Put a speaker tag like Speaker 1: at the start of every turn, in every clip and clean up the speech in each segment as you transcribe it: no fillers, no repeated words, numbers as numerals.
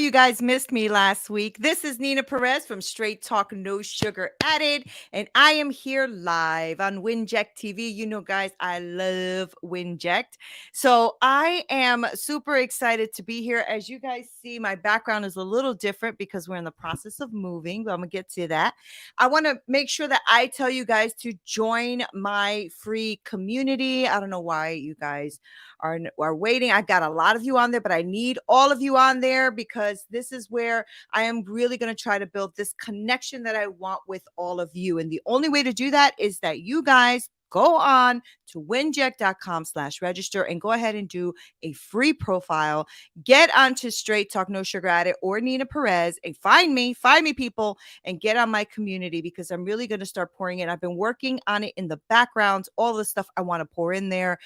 Speaker 1: you guys missed me last week. This is Neena Perez from Straight Talk No Sugar Added, and I am here live on Winject TV. You know, guys, I love Winject. So I am super excited to be here. As you guys see, my background is a little different because we're in the process of moving, but I'm going to get to that. I want to make sure that I tell you guys to join my free community. I don't know why you guys are waiting. I've got a lot of you on there, but I need all of you on there because this is where I am really going to try to build this connection that I want with all of you. And the only way to do that is that you guys go on to winject.com/register and go ahead and do a free profile. Get onto Straight Talk No Sugar Addict or Neena Perez and find me people, and get on my community because I'm really going to start pouring in. I've been working on it in the background, all the stuff I want to pour in there,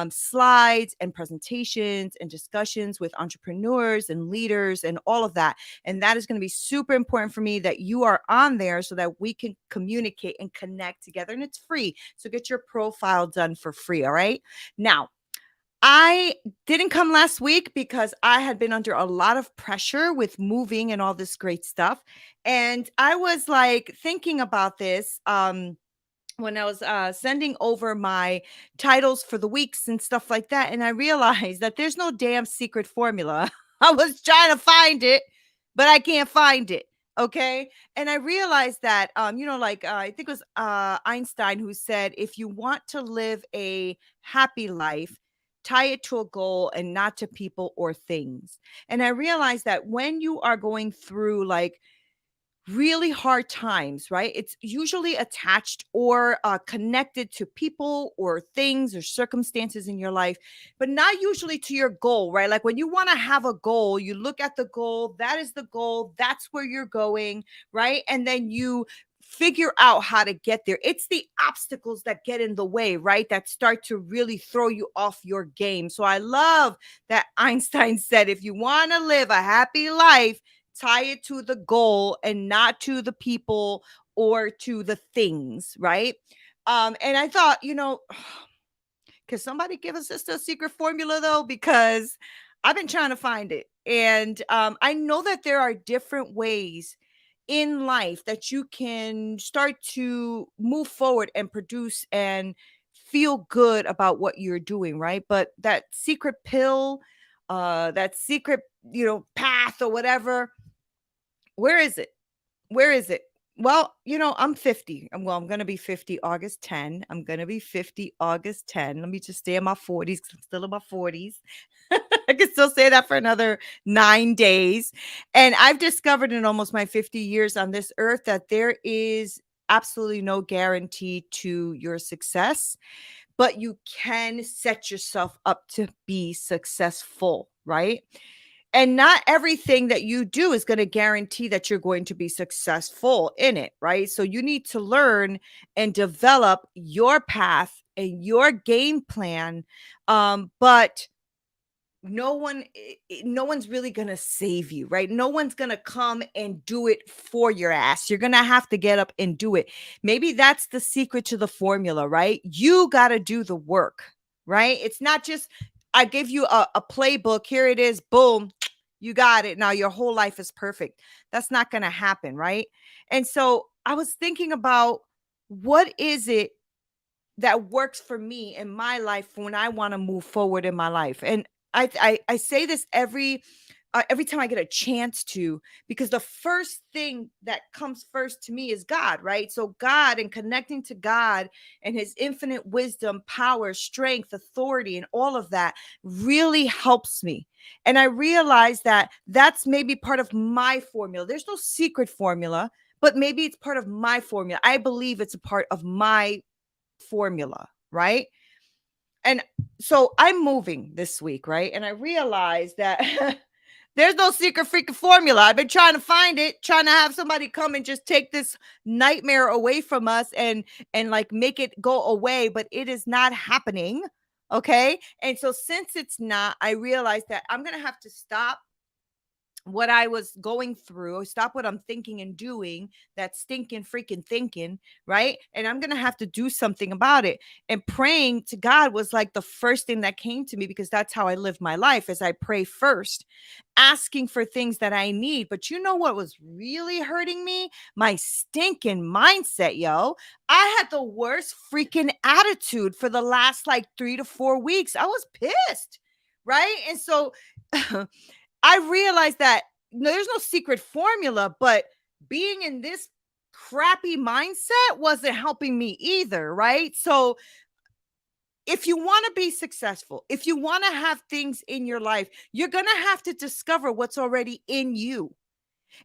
Speaker 1: slides and presentations and discussions with entrepreneurs and leaders and all of that. And that is going to be super important for me that you are on there so that we can communicate and connect together. And it's free. So get your profile done for free. All right. Now, I didn't come last week because I had been under a lot of pressure with moving and all this great stuff. And I was like thinking about this. When I was sending over my titles for the weeks and stuff like that. And I realized that there's no damn secret formula. I was trying to find it, but I can't find it. Okay. And I realized that, I think it was Einstein who said, if you want to live a happy life, tie it to a goal and not to people or things. And I realized that when you are going through like really hard times, right? It's usually attached or connected to people or things or circumstances in your life, but not usually to your goal, right? Like when you want to have a goal, you look at the goal, that is the goal, that's where you're going, right? And then you figure out how to get there. It's the obstacles that get in the way, right? That start to really throw you off your game. So I love that Einstein said, if you want to live a happy life, tie it to the goal and not to the people or to the things, right? And I thought, can somebody give us just a secret formula though? Because I've been trying to find it. And I know that there are different ways in life that you can start to move forward and produce and feel good about what you're doing, right? But that secret pill, that secret, path or whatever, where is it? Where is it? Well, I'm 50. I'm going to be 50 August 10. I'm going to be 50 August 10. Let me just stay in my 40s 'cause I'm still in my 40s. I can still say that for another 9 days. And I've discovered in almost my 50 years on this earth that there is absolutely no guarantee to your success, but you can set yourself up to be successful, right? And not everything that you do is going to guarantee that you're going to be successful in it, right? So you need to learn and develop your path and your game plan. But no one's really going to save you, right? No one's going to come and do it for your ass. You're going to have to get up and do it. Maybe that's the secret to the formula, right? You got to do the work, right? It's not just, I give you a playbook. Here it is. Boom. You got it. Now your whole life is perfect. That's not going to happen, right? And so I was thinking about what is it that works for me in my life when I want to move forward in my life. And I say this every time I get a chance to, because the first thing that comes first to me is God, right? So God and connecting to God and his infinite wisdom, power, strength, authority, and all of that really helps me. And I realize that that's maybe part of my formula. There's no secret formula, but maybe it's part of my formula. I believe it's a part of my formula, right? And so I'm moving this week, right? And I realized that there's no secret freaking formula. I've been trying to find it, trying to have somebody come and just take this nightmare away from us and like make it go away, but it is not happening. Okay? And so since it's not, I realized that I'm going to have to stop what I was going through, stop what I'm thinking and doing, that stinking freaking thinking, right? And I'm going to have to do something about it. And praying to God was like the first thing that came to me, because that's how I live my life, as I pray first, asking for things that I need. But you know what was really hurting me? My stinking mindset, yo. I had the worst freaking attitude for the last like 3 to 4 weeks. I was pissed, right? And so I realized that there's no secret formula, but being in this crappy mindset wasn't helping me either, right? So if you want to be successful, if you want to have things in your life, you're going to have to discover what's already in you.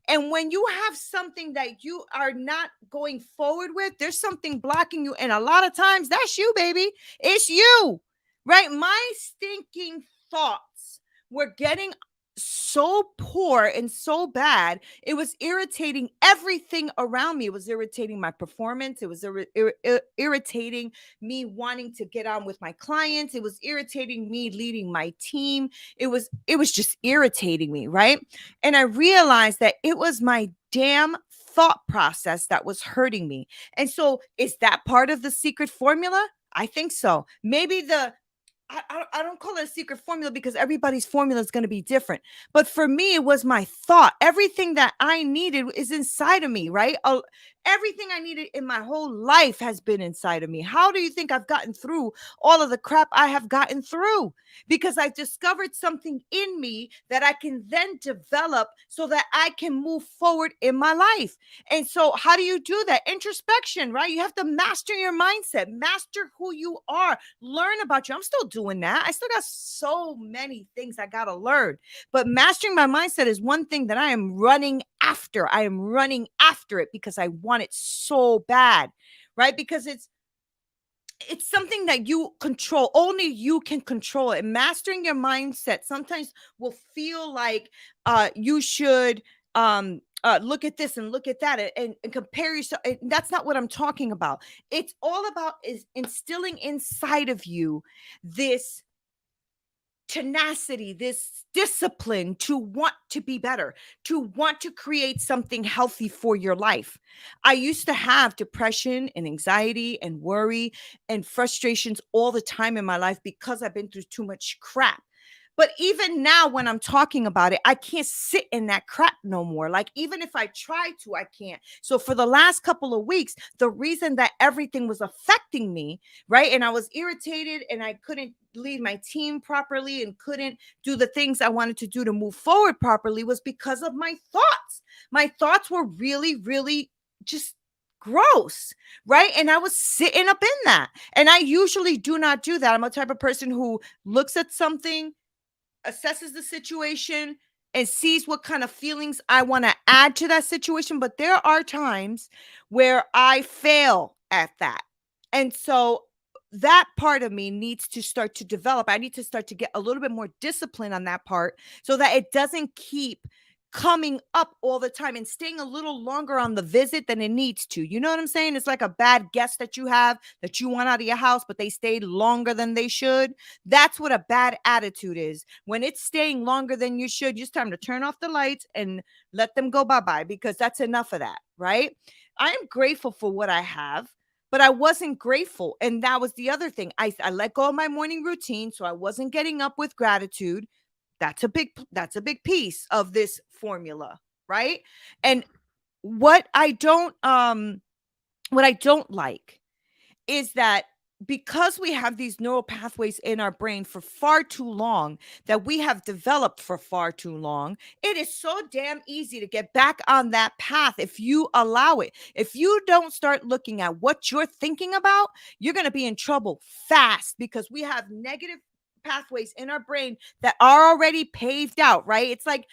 Speaker 1: And when you have something that you are not going forward with, there's something blocking you. And a lot of times that's you, baby. It's you, right? My stinking thoughts were getting so poor and so bad. It was irritating everything around me. It was irritating my performance. It was irritating me wanting to get on with my clients. It was irritating me leading my team. It was just irritating me, right? And I realized that it was my damn thought process that was hurting me. And so, is that part of the secret formula? I think so. Maybe I don't call it a secret formula, because everybody's formula is going to be different. But for me, it was my thought. Everything that I needed is inside of me, right? Everything I needed in my whole life has been inside of me. How do you think I've gotten through all of the crap I have gotten through? Because I've discovered something in me that I can then develop so that I can move forward in my life. And so, how do you do that? Introspection, right? You have to master your mindset, master who you are, learn about you. I'm still doing that. I still got so many things I got to learn. But mastering my mindset is one thing that I am running after. I am running after it because I want it so bad, right? Because it's something that you control. Only you can control it. And mastering your mindset sometimes will feel like you should look at this and look at that, and compare yourself. And that's not what I'm talking about. It's all about is instilling inside of you this tenacity, this discipline to want to be better, to want to create something healthy for your life. I used to have depression and anxiety and worry and frustrations all the time in my life because I've been through too much crap. But even now, when I'm talking about it, I can't sit in that crap no more. Like, even if I try to, I can't. So, for the last couple of weeks, the reason that everything was affecting me, right? And I was irritated and I couldn't lead my team properly and couldn't do the things I wanted to do to move forward properly, was because of my thoughts. My thoughts were really, really just gross, right? And I was sitting up in that. And I usually do not do that. I'm a type of person who looks at something, assesses the situation, and sees what kind of feelings I want to add to that situation. But there are times where I fail at that. And so that part of me needs to start to develop. I need to start to get a little bit more discipline on that part so that it doesn't keep coming up all the time and staying a little longer on the visit than it needs to. You know what I'm saying? It's like a bad guest that you have that you want out of your house, but they stayed longer than they should. That's what a bad attitude is. When it's staying longer than you should, it's time to turn off the lights and let them go bye-bye, because that's enough of that, right? I am grateful for what I have, but I wasn't grateful. And that was the other thing. I let go of my morning routine, so I wasn't getting up with gratitude. That's a big piece of this formula, right? And what I don't like is that because we have these neural pathways in our brain for far too long, that we have developed for far too long, it is so damn easy to get back on that path if you allow it. If you don't start looking at what you're thinking about, you're going to be in trouble fast, because we have negative pathways in our brain that are already paved out, right? It's like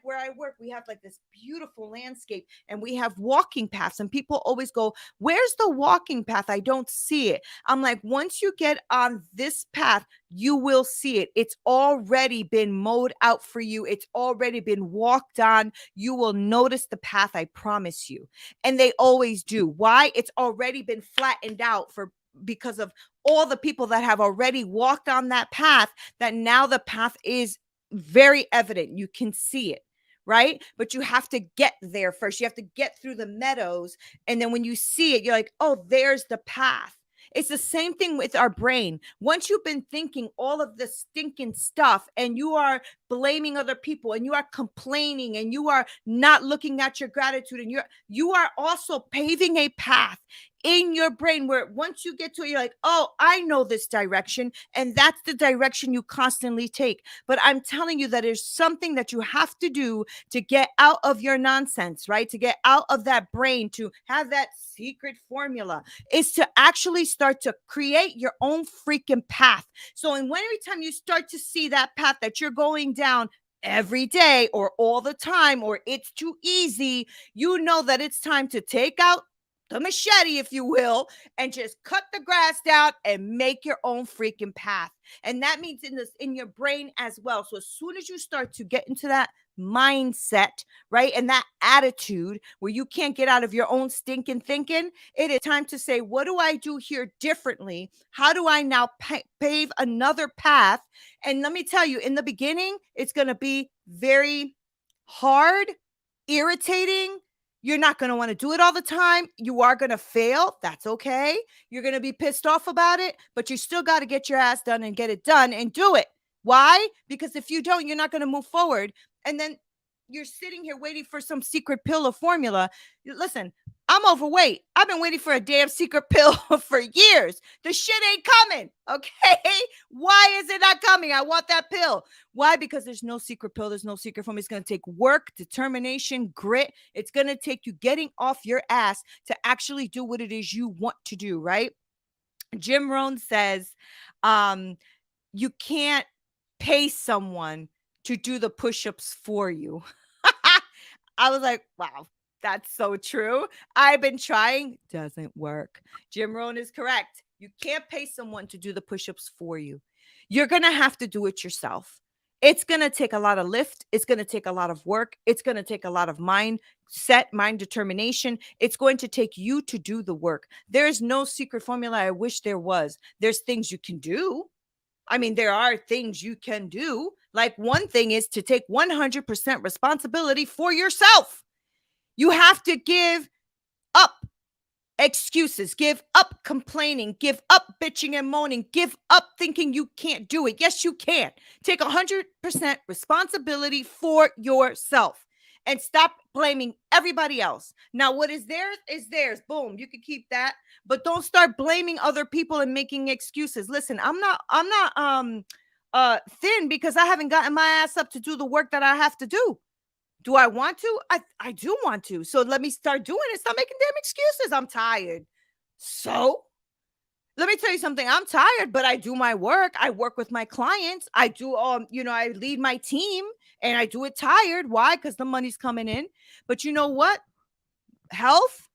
Speaker 1: where I work, we have like this beautiful landscape and we have walking paths, and people always go, "Where's the walking path? I don't see it." I'm like, once you get on this path, you will see it. It's already been mowed out for you. It's already been walked on. You will notice the path, I promise you. And they always do. Why? It's already been flattened out for because of all the people that have already walked on that path, that now the path is very evident. You can see it. right? But you have to get there first. You have to get through the meadows. And then when you see it, you're like, oh, there's the path. It's the same thing with our brain. Once you've been thinking all of the stinking stuff and you are blaming other people and you are complaining and you are not looking at your gratitude and you are also paving a path in your brain where once you get to it, you're like, oh, I know this direction. And that's the direction you constantly take. But I'm telling you that there's something that you have to do to get out of your nonsense, right? To get out of that brain, to have that secret formula is to actually start to create your own freaking path. So, and when every time you start to see that path that you're going down every day or all the time, or it's too easy, you know that it's time to take out the machete, if you will, and just cut the grass down and make your own freaking path. And that means in your brain as well. So as soon as you start to get into that mindset, right, and that attitude where you can't get out of your own stinking thinking, it is time to say, what do I do here differently? How do I now pave another path? And let me tell you, in the beginning, it's going to be very hard, irritating. You're not going to want to do it all the time. You are going to fail. That's okay. You're going to be pissed off about it, but you still got to get your ass done and get it done and do it. Why? Because if you don't, you're not going to move forward. And then you're sitting here waiting for some secret pill or formula. Listen, I'm overweight. I've been waiting for a damn secret pill for years. The shit ain't coming. Okay. Why is it not coming? I want that pill. Why? Because there's no secret pill. There's no secret formula. It's going to take work, determination, grit. It's going to take you getting off your ass to actually do what it is you want to do. Right. Jim Rohn says, you can't pay someone to do the push-ups for you. I was like, wow, that's so true. I've been trying, doesn't work. Jim Rohn is correct. You can't pay someone to do the push-ups for you. You're going to have to do it yourself. It's going to take a lot of lift. It's going to take a lot of work. It's going to take a lot of mind determination. It's going to take you to do the work. There is no secret formula. I wish there was. There's things you can do. I mean, there are things you can do. Like one thing is to take 100% responsibility for yourself. You have to give up excuses, give up complaining, give up bitching and moaning, give up thinking you can't do it. Yes, you can. Take 100% responsibility for yourself and stop blaming everybody else. Now, what is theirs is theirs. Boom, you can keep that, but don't start blaming other people and making excuses. Listen, I'm not thin because I haven't gotten my ass up to do the work that I have to do. Do I want to? I do want to. So let me start doing it. Stop making damn excuses. I'm tired. So let me tell you something. I'm tired, but I do my work. I work with my clients. I do, I lead my team and I do it tired. Why? Because the money's coming in. But you know what? Health,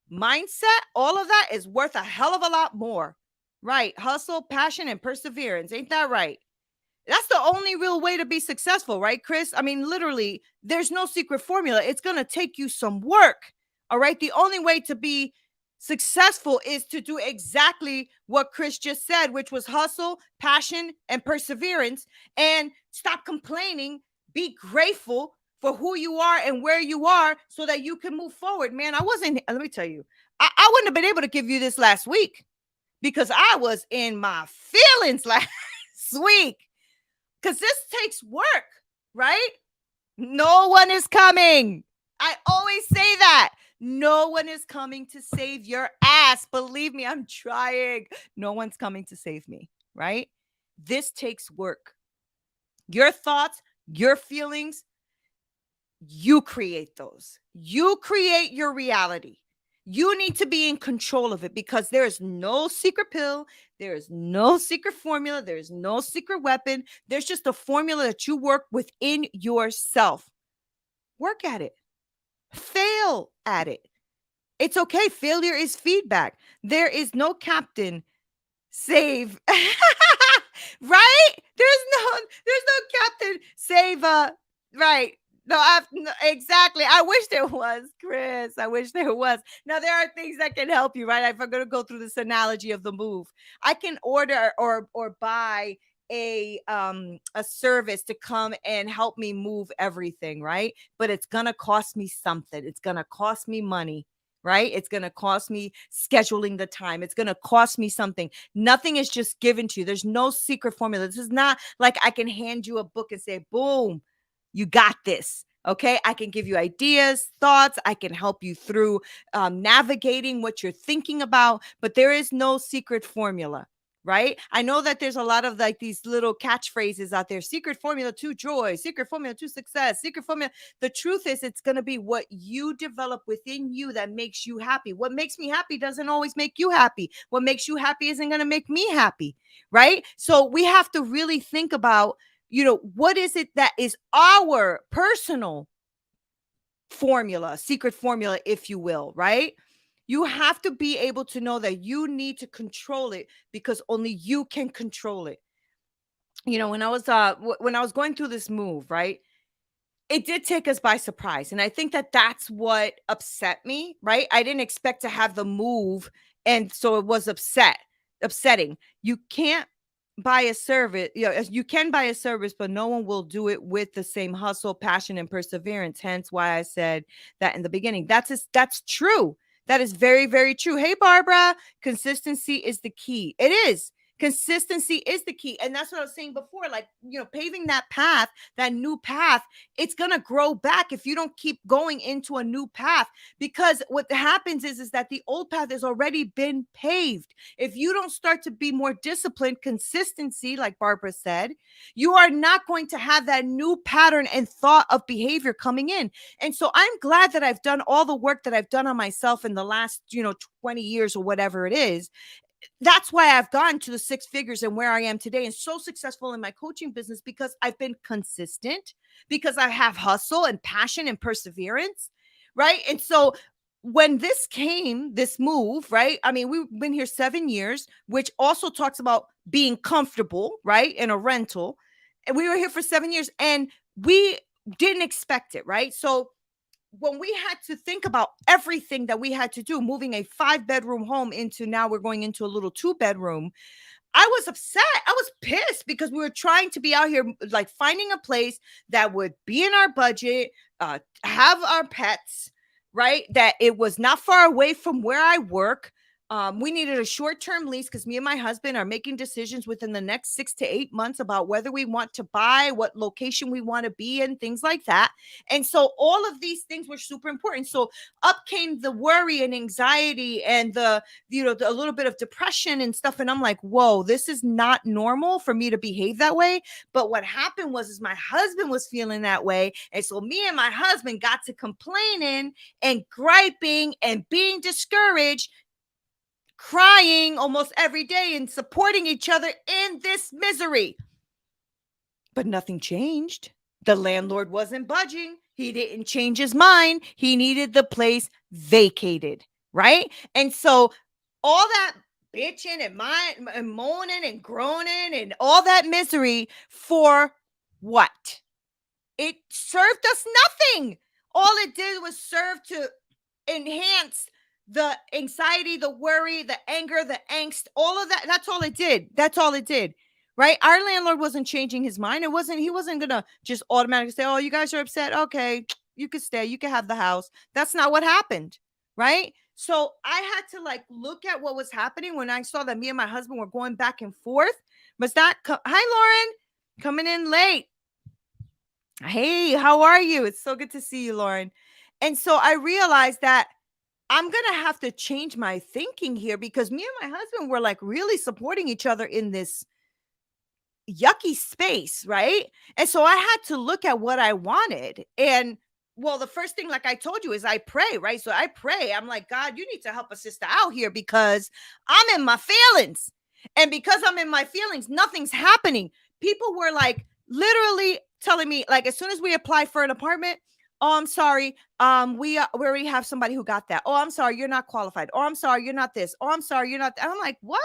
Speaker 1: mindset, all of that is worth a hell of a lot more. Right. Hustle, passion, and perseverance. Ain't that right? That's the only real way to be successful, right, Chris? I mean, literally, there's no secret formula. It's going to take you some work. All right. The only way to be successful is to do exactly what Chris just said, which was hustle, passion, and perseverance, and stop complaining. Be grateful for who you are and where you are so that you can move forward. Man, let me tell you, I wouldn't have been able to give you this last week because I was in my feelings last week. Because this takes work, right? No one is coming. I always say that. No one is coming to save your ass. Believe me, I'm trying. No one's coming to save me, right? This takes work. Your thoughts, your feelings, you create those. You create your reality. You need to be in control of it because there is no secret pill. There is no secret formula. There is no secret weapon. There's just a formula that you work within yourself. Work at it. Fail at it. It's okay. Failure is feedback. There is no captain save. Right? There's no captain save. Right. No, exactly. I wish there was, Chris. I wish there was. Now, there are things that can help you, right? If I'm going to go through this analogy of the move, I can order or buy a service to come and help me move everything, right? But it's going to cost me something. It's going to cost me money, right? It's going to cost me scheduling the time. It's going to cost me something. Nothing is just given to you. There's no secret formula. This is not like I can hand you a book and say, boom, you got this. Okay. I can give you ideas, thoughts. I can help you through navigating what you're thinking about, but there is no secret formula. Right. I know that there's a lot of like these little catchphrases out there: secret formula to joy, secret formula to success, secret formula. The truth is, it's going to be what you develop within you that makes you happy. What makes me happy doesn't always make you happy. What makes you happy isn't going to make me happy. Right. So we have to really think about, what is it that is our personal formula, secret formula, if you will, right? You have to be able to know that you need to control it because only you can control it. When I was going through this move, right? It did take us by surprise, and I think that that's what upset me, right? I didn't expect to have the move, and so it was upsetting. You can't buy a service, you can buy a service, but no one will do it with the same hustle, passion, and perseverance. Hence why I said that in the beginning. That's true. That is very, very true. Hey, Barbara, consistency is the key. It is. Consistency is the key. And that's what I was saying before, like, paving that path, that new path, it's going to grow back if you don't keep going into a new path, because what happens is that the old path has already been paved. If you don't start to be more disciplined, consistency, like Barbara said, you are not going to have that new pattern and thought of behavior coming in. And so I'm glad that I've done all the work that I've done on myself in the last, 20 years or whatever it is. That's why I've gone to the six figures and where I am today and so successful in my coaching business, because I've been consistent, because I have hustle and passion and perseverance, right? And so when this move, right? I mean, we've been here 7 years, which also talks about being comfortable, right? In a rental. And we were here for 7 years and we didn't expect it, right? So when we had to think about everything that we had to do, moving a 5-bedroom home into, now we're going into a little 2-bedroom, I was upset. I was pissed because we were trying to be out here, like finding a place that would be in our budget, have our pets, right? That it was not far away from where I work. We needed a short-term lease because me and my husband are making decisions within the next 6 to 8 months about whether we want to buy, what location we want to be in, things like that. And so all of these things were super important. So up came the worry and anxiety and a little bit of depression and stuff. And I'm like, whoa, this is not normal for me to behave that way. But what happened was my husband was feeling that way. And so me and my husband got to complaining and griping and being discouraged, crying almost every day and supporting each other in this misery. But nothing changed. The landlord wasn't budging. He didn't change his mind. He needed the place vacated, right? And so all that bitching and moaning and groaning and all that misery, for what? It served us nothing. All it did was serve to enhance the anxiety, the worry, the anger, the angst, all of that. That's all it did. That's all it did. Right? Our landlord wasn't changing his mind. He wasn't gonna just automatically say, oh, you guys are upset. Okay, you could stay, you could have the house. That's not what happened. Right? So I had to like look at what was happening when I saw that me and my husband were going back and forth. Hi, Lauren, coming in late. Hey, how are you? It's so good to see you, Lauren. And so I realized that I'm going to have to change my thinking here, because me and my husband were like really supporting each other in this yucky space, right? And so I had to look at what I wanted. And well, the first thing, like I told you, is I pray, right? So I pray. I'm like, God, you need to help a sister out here because I'm in my feelings. And because I'm in my feelings, nothing's happening. People were like literally telling me, like, as soon as we apply for an apartment, oh, I'm sorry. We already have somebody who got that. Oh, I'm sorry, you're not qualified. Oh, I'm sorry, you're not this. Oh, I'm sorry, you're not. I'm like, what?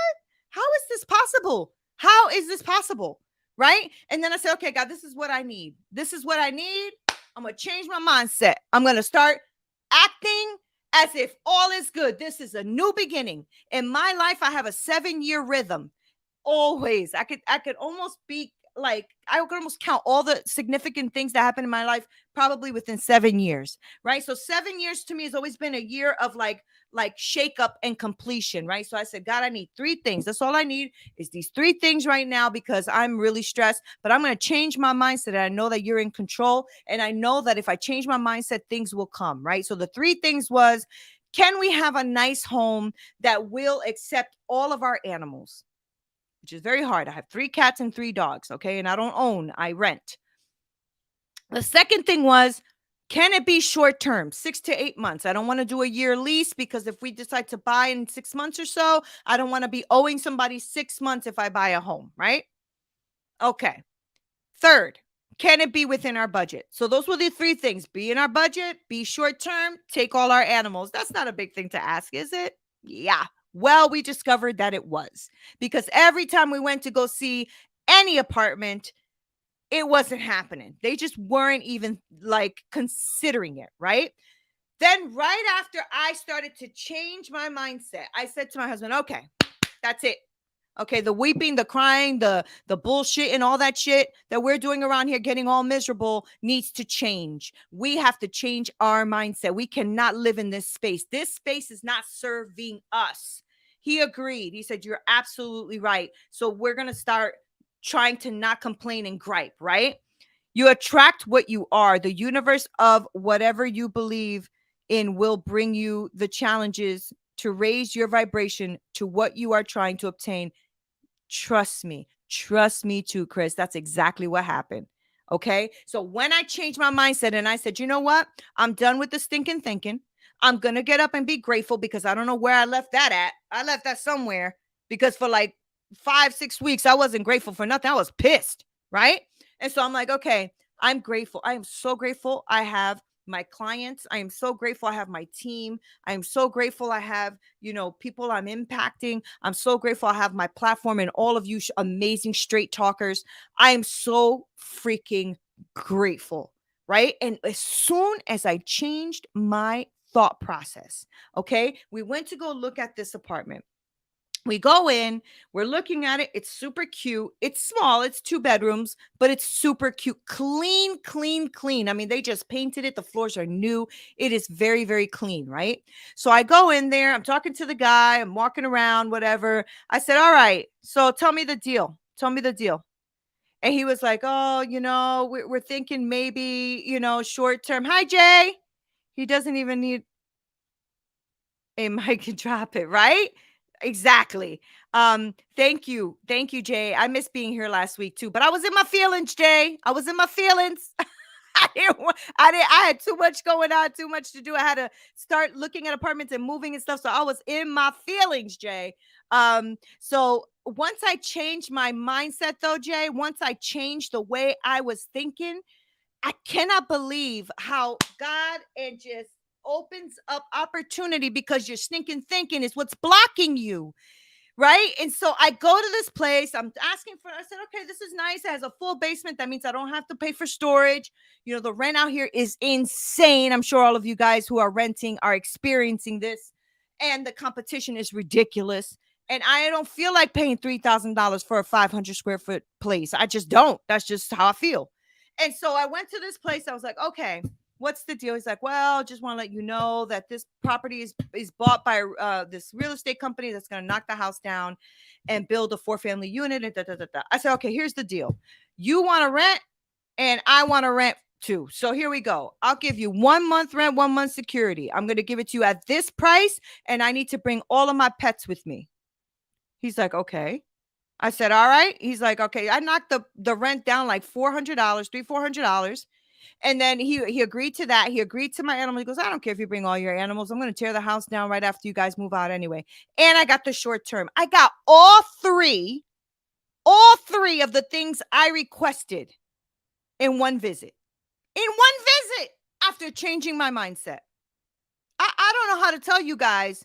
Speaker 1: How is this possible? How is this possible? Right? And then I said, okay, God, this is what I need. This is what I need. I'm going to change my mindset. I'm going to start acting as if all is good. This is a new beginning. In my life, I have a 7-year rhythm. always. I could almost be like, I could almost count all the significant things that happened in my life probably within 7 years, right? So 7 years to me has always been a year of like shake up and completion, right? So I said, God, I need three things. That's all I need is these three things right now because I'm really stressed. But I'm going to change my mindset. And I know that you're in control. And I know that if I change my mindset, things will come, right? So the three things was, can we have a nice home that will accept all of our animals? Which is very hard. I have 3 cats and 3 dogs, okay? And I don't own, I rent. The second thing was, can it be short term, 6 to 8 months? I don't want to do a year lease because if we decide to buy in 6 months or so, I don't want to be owing somebody 6 months if I buy a home, right? Okay. Third, can it be within our budget? So those were the three things: be in our budget, be short term, take all our animals. That's not a big thing to ask, is it? Yeah. Well, we discovered that it was, because every time we went to go see any apartment, it wasn't happening. They just weren't even like considering it, right? Then, right after I started to change my mindset, I said to my husband, okay, that's it. Okay, the weeping, the crying, the bullshit and all that shit that we're doing around here, getting all miserable, needs to change. We have to change our mindset. We cannot live in this space. This space is not serving us. He agreed. He said, you're absolutely right. So we're going to start trying to not complain and gripe, right? You attract what you are. The universe of whatever you believe in will bring you the challenges to raise your vibration to what you are trying to obtain. Trust me. Trust me too, Chris. That's exactly what happened. Okay. So when I changed my mindset and I said, you know what? I'm done with the stinking thinking. I'm going to get up and be grateful because I don't know where I left that at. I left that somewhere because for like 5, 6 weeks, I wasn't grateful for nothing. I was pissed. Right. And so I'm like, okay, I'm grateful. I am so grateful. I have my clients. I am so grateful. I have my team. I am so grateful. I have, people I'm impacting. I'm so grateful I have my platform and all of you amazing straight talkers. I am so freaking grateful, right? And as soon as I changed my thought process, okay, we went to go look at this apartment. We go in, we're looking at it. It's super cute. It's small. It's 2 bedrooms, but it's super cute. Clean, clean, clean. I mean, they just painted it. The floors are new. It is very, very clean, right? So I go in there. I'm talking to the guy. I'm walking around, whatever. I said, all right, so tell me the deal. Tell me the deal. And he was like, oh, we're thinking maybe, short term. Hi, Jay. He doesn't even need a mic to drop it, right? Exactly. Thank you. Thank you, Jay. I missed being here last week too, but I was in my feelings, Jay. I was in my feelings. I had too much going on, too much to do. I had to start looking at apartments and moving and stuff. So I was in my feelings, Jay. So once I changed my mindset though, Jay, once I changed the way I was thinking, I cannot believe how God and just opens up opportunity because your stinking thinking is what's blocking you. Right. And so I go to this place. I'm asking for, I said, okay, this is nice. It has a full basement. That means I don't have to pay for storage. The rent out here is insane. I'm sure all of you guys who are renting are experiencing this. And the competition is ridiculous. And I don't feel like paying $3,000 for a 500 square foot place. I just don't. That's just how I feel. And so I went to this place. I was like, okay, what's the deal? He's like, well, just want to let you know that this property is bought by this real estate company that's going to knock the house down and build a 4-family unit. And da, da, da, da. I said, okay, here's the deal. You want to rent and I want to rent too. So here we go. I'll give you 1 month rent, 1 month security. I'm going to give it to you at this price. And I need to bring all of my pets with me. He's like, okay. I said, all right. He's like, okay. I knocked the rent down like $400, $400. And then he agreed to that. He agreed to my animal. He goes, I don't care if you bring all your animals. I'm going to tear the house down right after you guys move out anyway. And I got the short term. I got all three of the things I requested in one visit. In one visit after changing my mindset. I don't know how to tell you guys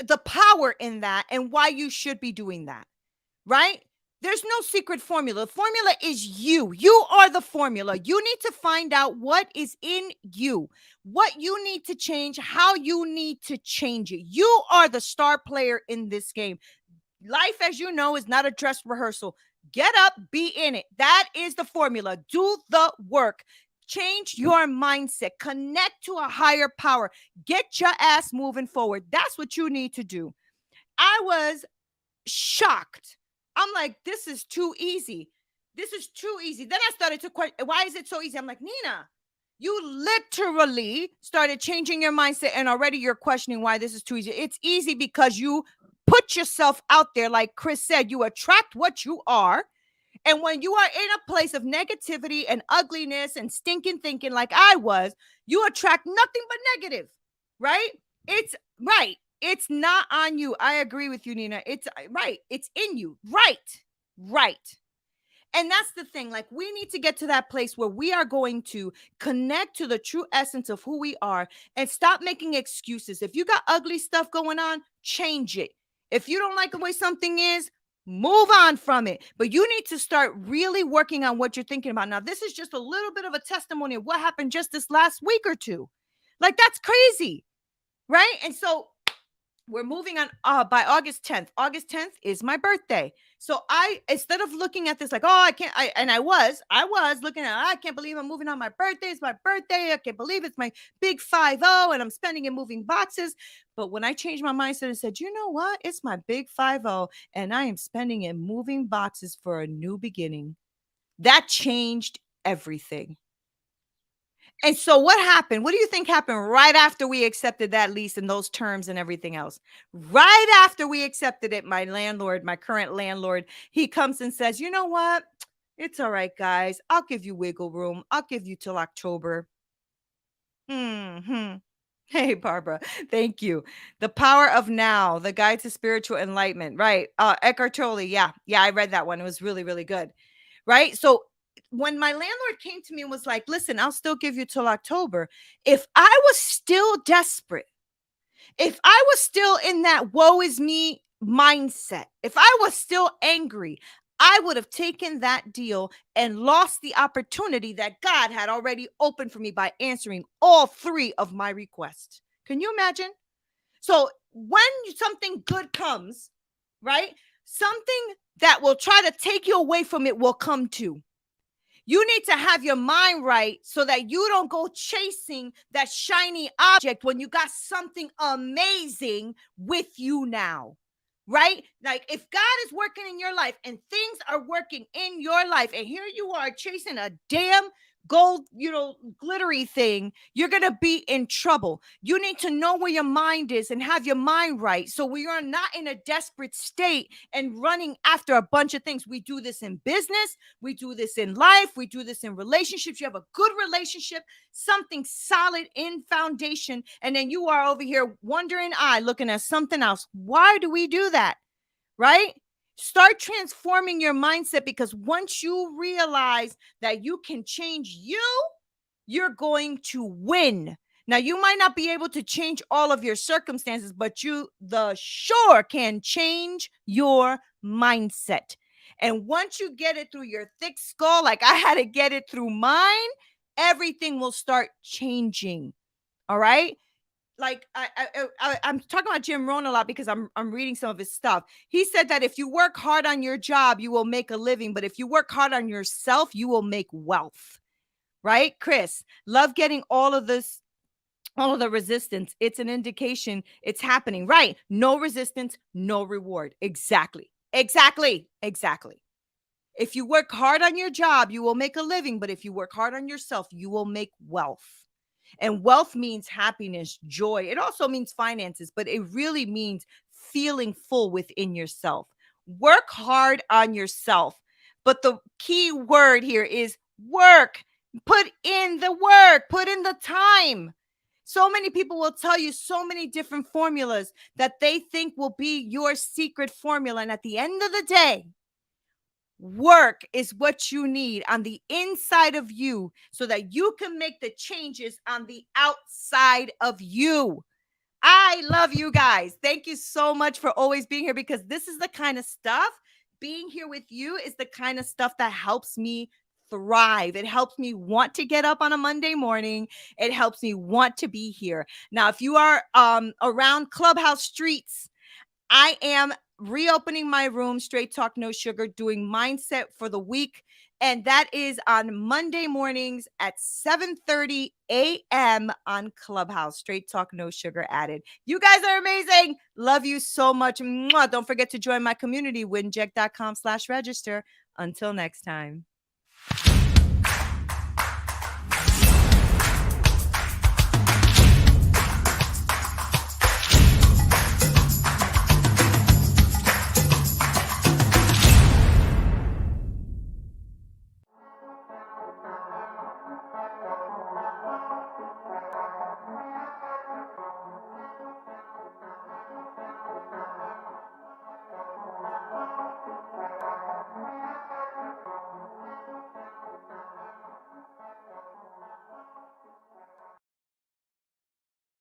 Speaker 1: the power in that and why you should be doing that. Right? There's no secret formula. The formula is you. You are the formula. You need to find out what is in you, what you need to change, how you need to change it. You are the star player in this game. Life, as you know, is not a dress rehearsal. Get up, be in it. That is the formula. Do the work. Change your mindset. Connect to a higher power. Get your ass moving forward. That's what you need to do. I was shocked. I'm like, this is too easy. This is too easy. Then I started to question, why is it so easy? I'm like, Nina, you literally started changing your mindset and already you're questioning why this is too easy. It's easy because you put yourself out there. Like Chris said, you attract what you are. And when you are in a place of negativity and ugliness and stinking thinking like I was, you attract nothing but negative, right? It's right. It's not on you. I agree with you, Nina. It's right. It's in you. Right. Right. And that's the thing. Like, we need to get to that place where we are going to connect to the true essence of who we are and stop making excuses. If you got ugly stuff going on, change it. If you don't like the way something is, move on from it. But you need to start really working on what you're thinking about. Now, this is just a little bit of a testimony of what happened just this last week or two. Like, that's crazy. Right. And so we're moving on by August 10th. August 10th is my birthday. So I, instead of looking at this like, oh, I can't, I was looking at, I can't believe I'm moving on my birthday. It's my birthday. I can't believe it's my big 5-0 and I'm spending it moving boxes. But when I changed my mindset and said, you know what? It's my big 5-0 and I am spending it moving boxes for a new beginning. That changed everything. And so what happened? What do you think happened right after we accepted that lease and those terms and everything else? Right after we accepted it, my landlord, my current landlord, he comes and says, you know what? It's all right, guys. I'll give you wiggle room. I'll give you till October. Hmm. Hey, Barbara. Thank you. The Power of Now, The Guide to Spiritual Enlightenment. Right. Eckhart Tolle. Yeah. Yeah. I read that one. It was really, really good. Right. So when my landlord came to me and was like, listen, I'll still give you till October. If I was still desperate, if I was still in that woe is me mindset, if I was still angry, I would have taken that deal and lost the opportunity that God had already opened for me by answering all three of my requests. Can you imagine? So when something good comes, right? Something that will try to take you away from it will come too. You need to have your mind right so that you don't go chasing that shiny object when you got something amazing with you now, right? Like, if God is working in your life and things are working in your life, and here you are chasing a damn gold, glittery thing, you're going to be in trouble. You need to know where your mind is and have your mind right. So we are not in a desperate state and running after a bunch of things. We do this in business. We do this in life. We do this in relationships. You have a good relationship, something solid in foundation. And then you are over here wondering, looking at something else. Why do we do that? Right? Start transforming your mindset, because once you realize that you can change you, you're going to win. Now, you might not be able to change all of your circumstances, but you sure can change your mindset. And once you get it through your thick skull, like I had to get it through mine, everything will start changing. All right. Like I'm talking about Jim Rohn a lot because I'm reading some of his stuff. He said that if you work hard on your job, you will make a living, but if you work hard on yourself, you will make wealth. Right, Chris? Love getting all of this, all of the resistance. It's an indication it's happening. Right? No resistance, no reward. Exactly. Exactly. Exactly. If you work hard on your job, you will make a living, but if you work hard on yourself, you will make wealth. And wealth means happiness, joy. It also means finances, but it really means feeling full within yourself. Work hard on yourself. But the key word here is work. Put in the work, put in the time. So many people will tell you so many different formulas that they think will be your secret formula. And at the end of the day, work is what you need on the inside of you so that you can make the changes on the outside of you. I love you guys. Thank you so much for always being here, because this is the kind of stuff, being here with you is the kind of stuff that helps me thrive. It helps me want to get up on a Monday morning. It helps me want to be here. Now, if you are around Clubhouse streets, I am reopening my room, Straight Talk No Sugar, doing mindset for the week. And that is on Monday mornings at 7:30 a.m. on Clubhouse. Straight Talk No Sugar added. You guys are amazing. Love you so much. Mwah. Don't forget to join my community, winject.com/register. Until next time.